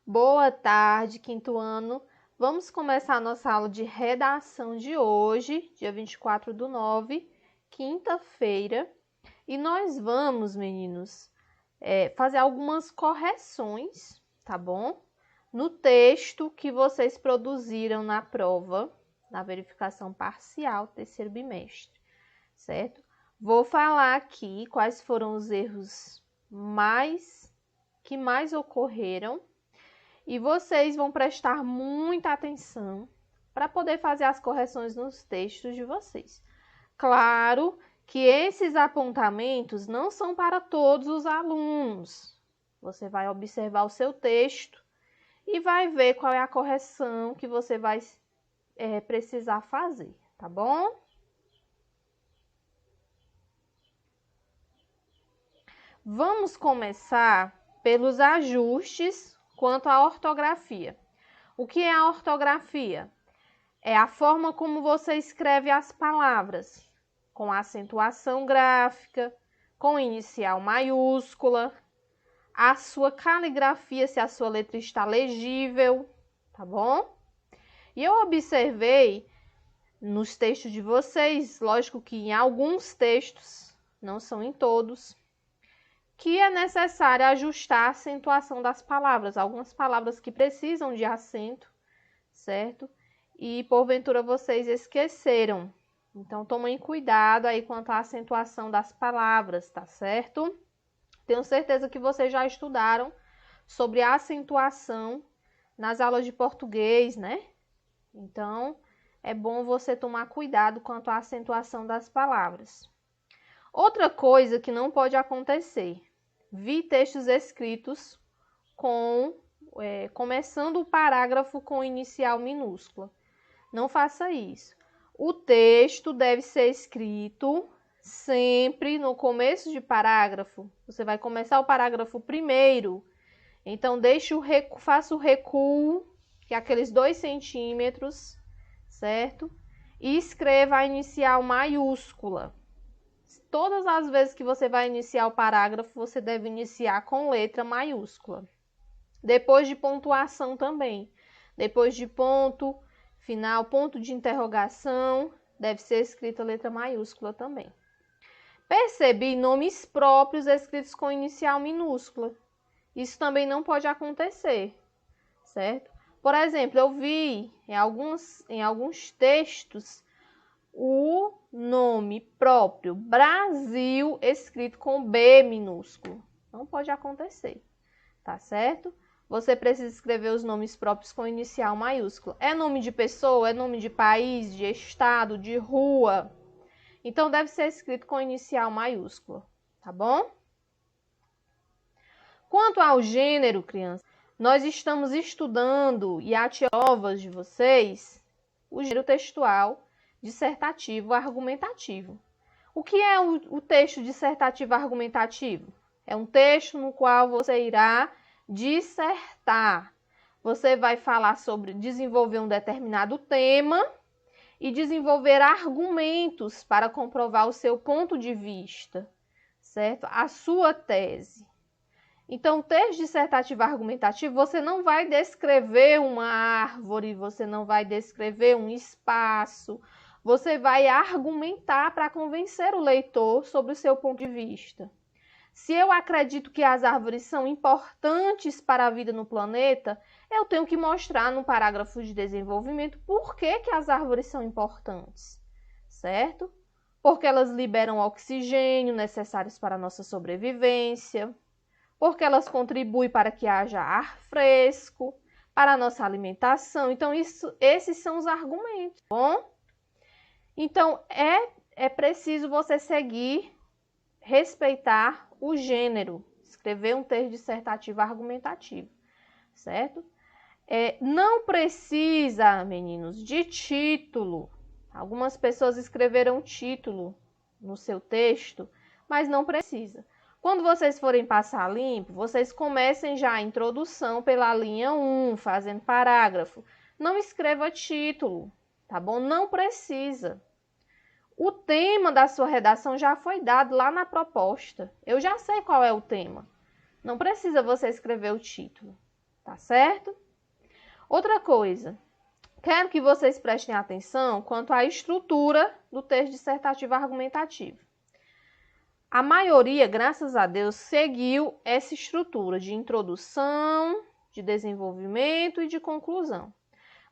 Boa tarde, quinto ano. Vamos começar a nossa aula de redação de hoje, dia 24/9, quinta-feira. E nós vamos, meninos, fazer algumas correções, tá bom? No texto que vocês produziram na prova, na verificação parcial, terceiro bimestre, certo? Vou falar aqui quais foram os erros que mais ocorreram. E vocês vão prestar muita atenção para poder fazer as correções nos textos de vocês. Claro que esses apontamentos não são para todos os alunos. Você vai observar o seu texto e vai ver qual é a correção que você vai precisar fazer, tá bom? Vamos começar pelos ajustes quanto à ortografia. O que é a ortografia? É a forma como você escreve as palavras, com acentuação gráfica, com inicial maiúscula, a sua caligrafia, se a sua letra está legível, tá bom? E eu observei nos textos de vocês, lógico que em alguns textos, não são em todos, que é necessário ajustar a acentuação das palavras, algumas palavras que precisam de acento, certo? E porventura vocês esqueceram. Então tomem cuidado aí quanto à acentuação das palavras, tá certo? Tenho certeza que vocês já estudaram sobre a acentuação nas aulas de português, né? Então é bom você tomar cuidado quanto à acentuação das palavras. Outra coisa que não pode acontecer: vi textos escritos começando o parágrafo com inicial minúscula. Não faça isso. O texto deve ser escrito sempre no começo de parágrafo. Você vai começar o parágrafo primeiro. Então, faça o recuo, que é aqueles 2 centímetros, certo? E escreva a inicial maiúscula. Todas as vezes que você vai iniciar o parágrafo, você deve iniciar com letra maiúscula. Depois de pontuação também. Depois de ponto final, ponto de interrogação, deve ser escrita letra maiúscula também. Percebi nomes próprios escritos com inicial minúscula. Isso também não pode acontecer, certo? Por exemplo, eu vi em alguns textos o nome próprio Brasil escrito com B minúsculo. Não pode acontecer, tá certo? Você precisa escrever os nomes próprios com inicial maiúsculo. É nome de pessoa, é nome de país, de estado, de rua. Então, deve ser escrito com inicial maiúsculo, tá bom? Quanto ao gênero, crianças, nós estamos estudando e a provas de vocês o gênero textual, dissertativo, argumentativo. O que é o texto dissertativo argumentativo? É um texto no qual você irá dissertar. Você vai falar sobre desenvolver um determinado tema e desenvolver argumentos para comprovar o seu ponto de vista, certo? A sua tese. Então, texto dissertativo argumentativo, você não vai descrever uma árvore, você não vai descrever um espaço, você vai argumentar para convencer o leitor sobre o seu ponto de vista. Se eu acredito que as árvores são importantes para a vida no planeta, eu tenho que mostrar no parágrafo de desenvolvimento por que as árvores são importantes, certo? Porque elas liberam oxigênio necessários para a nossa sobrevivência, porque elas contribuem para que haja ar fresco, para a nossa alimentação. Então, esses são os argumentos, bom? Então, é preciso você respeitar o gênero, escrever um texto dissertativo argumentativo, certo? Não precisa, meninos, de título. Algumas pessoas escreveram título no seu texto, mas não precisa. Quando vocês forem passar limpo, vocês comecem já a introdução pela linha 1, fazendo parágrafo. Não escreva título, tá bom? Não precisa. O tema da sua redação já foi dado lá na proposta. Eu já sei qual é o tema. Não precisa você escrever o título, tá certo? Outra coisa, quero que vocês prestem atenção quanto à estrutura do texto dissertativo argumentativo. A maioria, graças a Deus, seguiu essa estrutura de introdução, de desenvolvimento e de conclusão.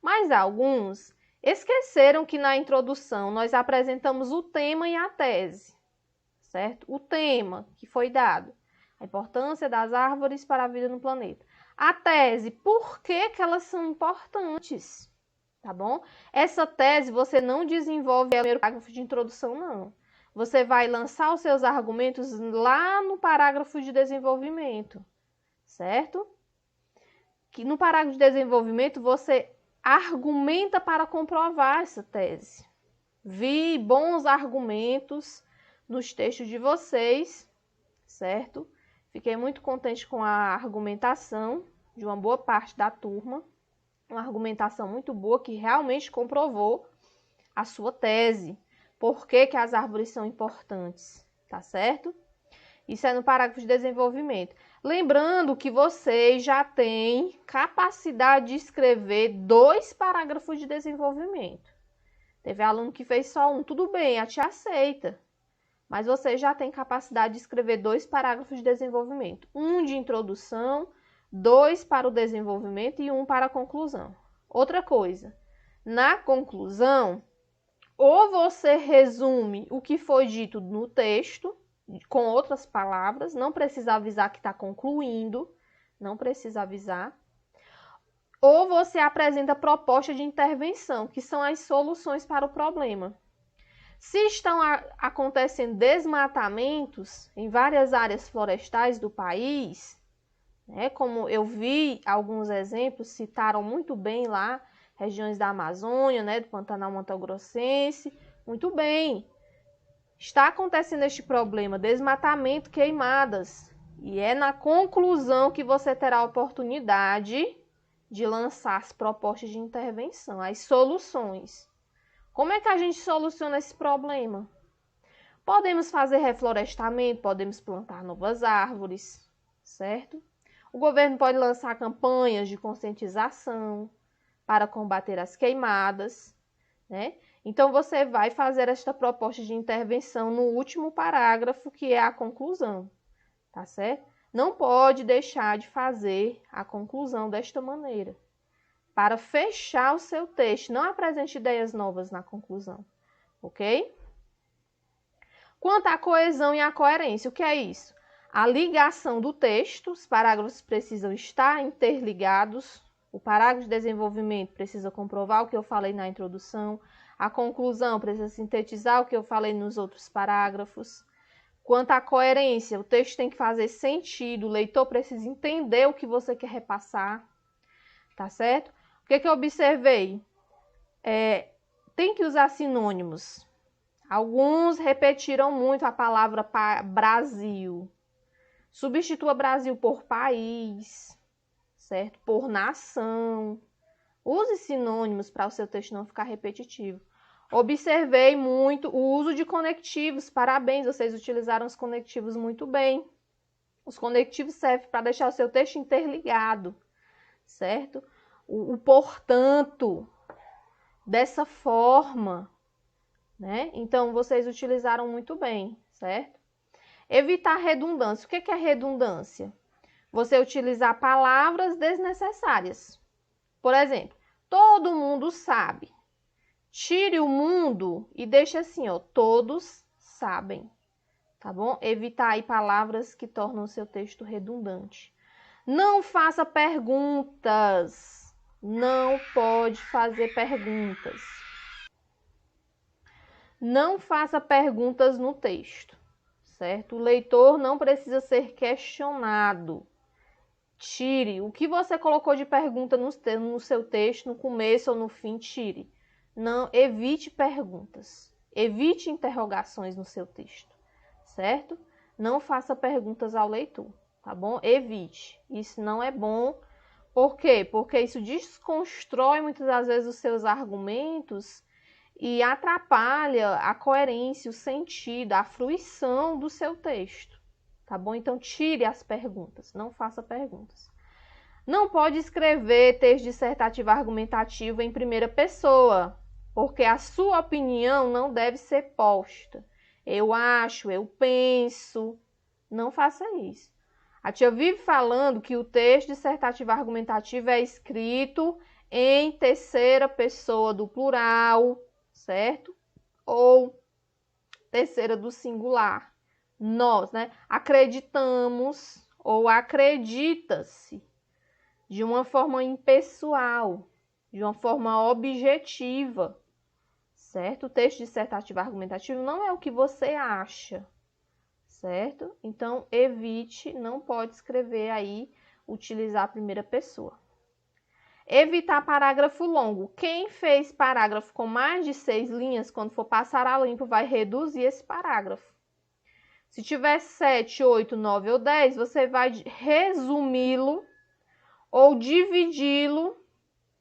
Mas alguns esqueceram que na introdução nós apresentamos o tema e a tese, certo? O tema que foi dado, a importância das árvores para a vida no planeta. A tese, por que que elas são importantes, tá bom? Essa tese você não desenvolve no primeiro parágrafo de introdução, não. Você vai lançar os seus argumentos lá no parágrafo de desenvolvimento, certo? Que no parágrafo de desenvolvimento você argumenta para comprovar essa tese. Vi bons argumentos nos textos de vocês, certo? Fiquei muito contente com a argumentação de uma boa parte da turma. Uma argumentação muito boa que realmente comprovou a sua tese. Por que que as árvores são importantes, tá certo? Isso é no parágrafo de desenvolvimento. Lembrando que vocês já têm capacidade de escrever 2 parágrafos de desenvolvimento. Teve aluno que fez só um, tudo bem, a tia aceita. Mas vocês já têm capacidade de escrever 2 parágrafos de desenvolvimento. Um de introdução, 2 para o desenvolvimento e 1 para a conclusão. Outra coisa, na conclusão, ou você resume o que foi dito no texto, com outras palavras, não precisa avisar que está concluindo, não precisa avisar. Ou você apresenta proposta de intervenção, que são as soluções para o problema. Se estão acontecendo desmatamentos em várias áreas florestais do país, né, como eu vi alguns exemplos, citaram muito bem lá, regiões da Amazônia, né, do Pantanal Mato-Grossense, muito bem. Está acontecendo este problema, desmatamento, queimadas, e é na conclusão que você terá a oportunidade de lançar as propostas de intervenção, as soluções. Como é que a gente soluciona esse problema? Podemos fazer reflorestamento, podemos plantar novas árvores, certo? O governo pode lançar campanhas de conscientização para combater as queimadas, né? Então, você vai fazer esta proposta de intervenção no último parágrafo, que é a conclusão, tá certo? Não pode deixar de fazer a conclusão desta maneira, para fechar o seu texto. Não apresente ideias novas na conclusão, ok? Quanto à coesão e à coerência, o que é isso? A ligação do texto, os parágrafos precisam estar interligados, o parágrafo de desenvolvimento precisa comprovar o que eu falei na introdução, a conclusão precisa sintetizar o que eu falei nos outros parágrafos. Quanto à coerência, o texto tem que fazer sentido, o leitor precisa entender o que você quer repassar, tá certo? O que eu observei? Tem que usar sinônimos. Alguns repetiram muito a palavra Brasil. Substitua Brasil por país, certo? Por nação. Use sinônimos para o seu texto não ficar repetitivo. Observei muito o uso de conectivos. Parabéns, vocês utilizaram os conectivos muito bem. Os conectivos servem para deixar o seu texto interligado, certo? O portanto, dessa forma, né? Então, vocês utilizaram muito bem, certo? Evitar redundância. O que é redundância? Você utilizar palavras desnecessárias. Por exemplo, todo mundo sabe. Tire o mundo e deixe assim, ó, todos sabem, tá bom? Evitar aí palavras que tornam o seu texto redundante. Não faça perguntas. Não pode fazer perguntas. Não faça perguntas no texto, certo? O leitor não precisa ser questionado. Tire. O que você colocou de pergunta no seu texto, no começo ou no fim, tire. Não, evite perguntas. Evite interrogações no seu texto, certo? Não faça perguntas ao leitor, tá bom? Evite. Isso não é bom. Por quê? Porque isso desconstrói muitas das vezes os seus argumentos e atrapalha a coerência, o sentido, a fruição do seu texto, tá bom? Então, tire as perguntas, não faça perguntas. Não pode escrever texto dissertativo argumentativo em primeira pessoa, porque a sua opinião não deve ser posta. Eu acho, eu penso. Não faça isso. A tia vive falando que o texto dissertativo argumentativo é escrito em terceira pessoa do plural, certo? Ou terceira do singular. Nós, né, acreditamos ou acredita-se de uma forma impessoal, de uma forma objetiva, certo? O texto dissertativo argumentativo não é o que você acha, certo? Então, evite, não pode escrever aí, utilizar a primeira pessoa. Evitar parágrafo longo. Quem fez parágrafo com mais de 6 linhas, quando for passar a limpo, vai reduzir esse parágrafo. Se tiver 7, 8, 9 ou 10, você vai resumi-lo ou dividi-lo,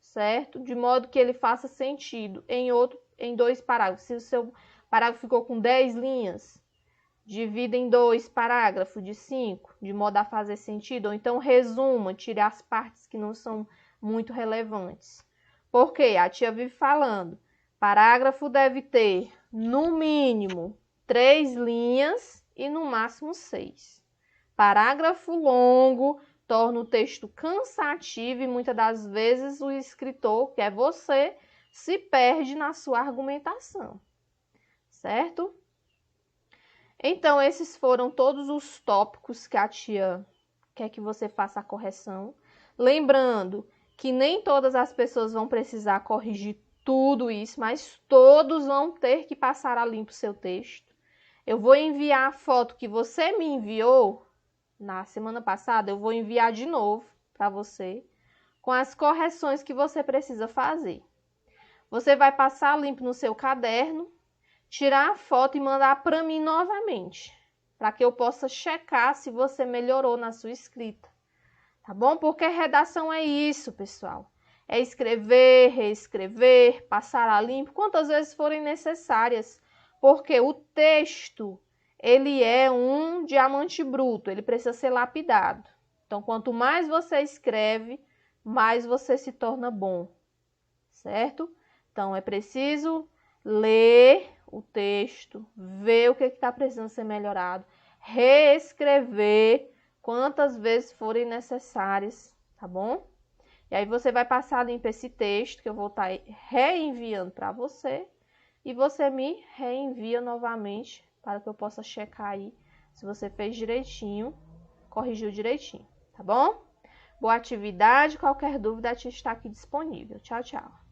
certo? De modo que ele faça sentido em 2 parágrafos. Se o seu parágrafo ficou com 10 linhas, divida em 2 parágrafos de 5, de modo a fazer sentido. Ou então resuma, tire as partes que não são muito relevantes. Porque a tia vive falando, parágrafo deve ter, no mínimo, 3 linhas e no máximo 6. Parágrafo longo torna o texto cansativo e muitas das vezes o escritor, que é você, se perde na sua argumentação, certo? Então, esses foram todos os tópicos que a tia quer que você faça a correção. Lembrando que nem todas as pessoas vão precisar corrigir tudo isso, mas todos vão ter que passar a limpo o seu texto. Eu vou enviar a foto que você me enviou na semana passada, eu vou enviar de novo para você, com as correções que você precisa fazer. Você vai passar limpo no seu caderno, tirar a foto e mandar para mim novamente, para que eu possa checar se você melhorou na sua escrita. Tá bom? Porque redação é isso, pessoal. É escrever, reescrever, passar a limpo, quantas vezes forem necessárias. Porque o texto, ele é um diamante bruto, ele precisa ser lapidado. Então, quanto mais você escreve, mais você se torna bom, certo? Então, é preciso ler o texto, ver o que está precisando ser melhorado, reescrever quantas vezes forem necessárias, tá bom? E aí você vai passar limpo esse texto que eu vou estar reenviando para você e você me reenvia novamente para que eu possa checar aí se você fez direitinho, corrigiu direitinho, tá bom? Boa atividade, qualquer dúvida a tia está aqui disponível. Tchau, tchau.